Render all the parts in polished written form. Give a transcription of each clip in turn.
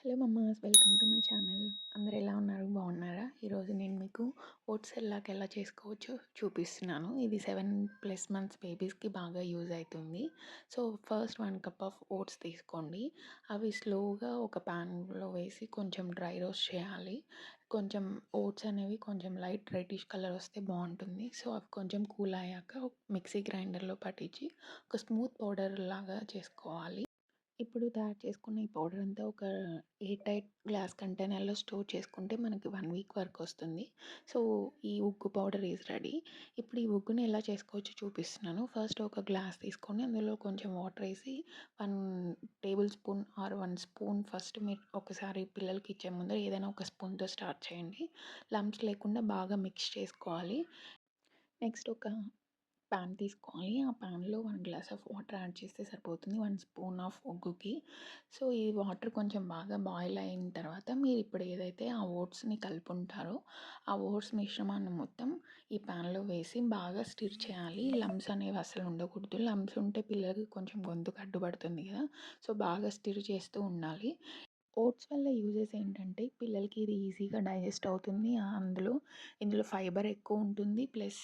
Hello mama's, welcome to my channel. అందరు ఎలా ఉన్నారు? బాగున్నారా? ఈరోజు నేను మీకు ఓట్స్ ఎలా చేసుకోవచ్చో చూపిస్తున్నాను. ఇది 7+ మంత్స్ బేబీస్కి బాగా యూజ్ అవుతుంది. So first 1 cup of votes తీసుకోండి. అవి స్లోగా ఒక ప్యాన్లో వేసి కొంచెం డ్రై రోస్ట్ చేయాలి. కొంచెం ఓట్స్ అనేవి కొంచెం లైట్ రెడ్డిష్ కలర్ వస్తే బాగుంటుంది. సో అవి కొంచెం కూల్ అయ్యాక మిక్సీ గ్రైండర్లో పట్టించి ఒక స్మూత్ పౌడర్ లాగా చేసుకోవాలి. ఇప్పుడు తయారు చేసుకున్న ఈ పౌడర్ అంతా ఒక ఎయిర్ టైట్ గ్లాస్ కంటైనర్లో స్టోర్ చేసుకుంటే మనకి 1 వీక్ వరకు వస్తుంది. సో ఈ ఉగ్గు పౌడర్ ఈజ్ రెడీ. ఇప్పుడు ఈ ఉగ్గుని ఎలా చేసుకోవచ్చో చూపిస్తున్నాను. ఫస్ట్ ఒక గ్లాస్ తీసుకొని అందులో కొంచెం వాటర్ వేసి 1 table spoon or 1 spoon first మీరు ఒకసారి పిల్లలకి ఇచ్చే ముందర ఏదైనా ఒక స్పూన్తో స్టార్ట్ చేయండి. లంప్స్ లేకుండా బాగా మిక్స్ చేసుకోవాలి. నెక్స్ట్ ఒక పాన్ తీసుకోవాలి. ఆ పాన్లో 1 గ్లాస్ ఆఫ్ వాటర్ యాడ్ చేస్తే సరిపోతుంది. 1 స్పూన్ ఆఫ్ ఉగ్గుకి. సో ఈ వాటర్ కొంచెం బాగా బాయిల్ అయిన తర్వాత మీరు ఇప్పుడు ఏదైతే ఆ ఓట్స్ని కలుపుంటారో ఆ ఓట్స్ మిశ్రమాన్ని మొత్తం ఈ పాన్లో వేసి బాగా స్టిర్ చేయాలి. లంప్స్ అనేవి అసలు ఉండకూడదు. లంప్స్ ఉంటే పిల్లలకి కొంచెం గొంతుకు అడ్డుపడుతుంది కదా. సో బాగా స్టిర్ చేస్తూ ఉండాలి. ఓట్స్ వల్ల యూజెస్ ఏంటంటే పిల్లలకి ఇది ఈజీగా డైజెస్ట్ అవుతుంది. ఇందులో ఫైబర్ ఎక్కువ ఉంటుంది. ప్లస్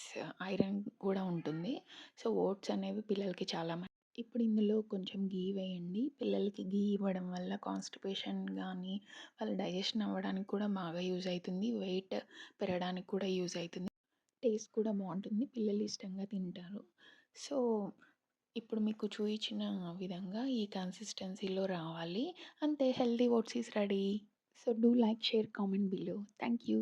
ఐరన్ కూడా ఉంటుంది. సో ఓట్స్ అనేవి పిల్లలకి చాలా ఇప్పుడు ఇందులో కొంచెం గీ వేయండి. పిల్లలకి గీ ఇవ్వడం వల్ల కాన్స్టిపేషన్ కానీ వాళ్ళ డైజెషన్ అవ్వడానికి కూడా బాగా యూజ్ అవుతుంది. వెయిట్ పెరగడానికి కూడా యూజ్ అవుతుంది. టేస్ట్ కూడా బాగుంటుంది. పిల్లలు ఇష్టంగా తింటారు. సో ఇప్పుడు మీకు చూయించిన విధంగా ఈ కన్సిస్టెన్సీలో రావాలి. అంతే, healthy oats is ready. So do like, share, comment below. Thank you.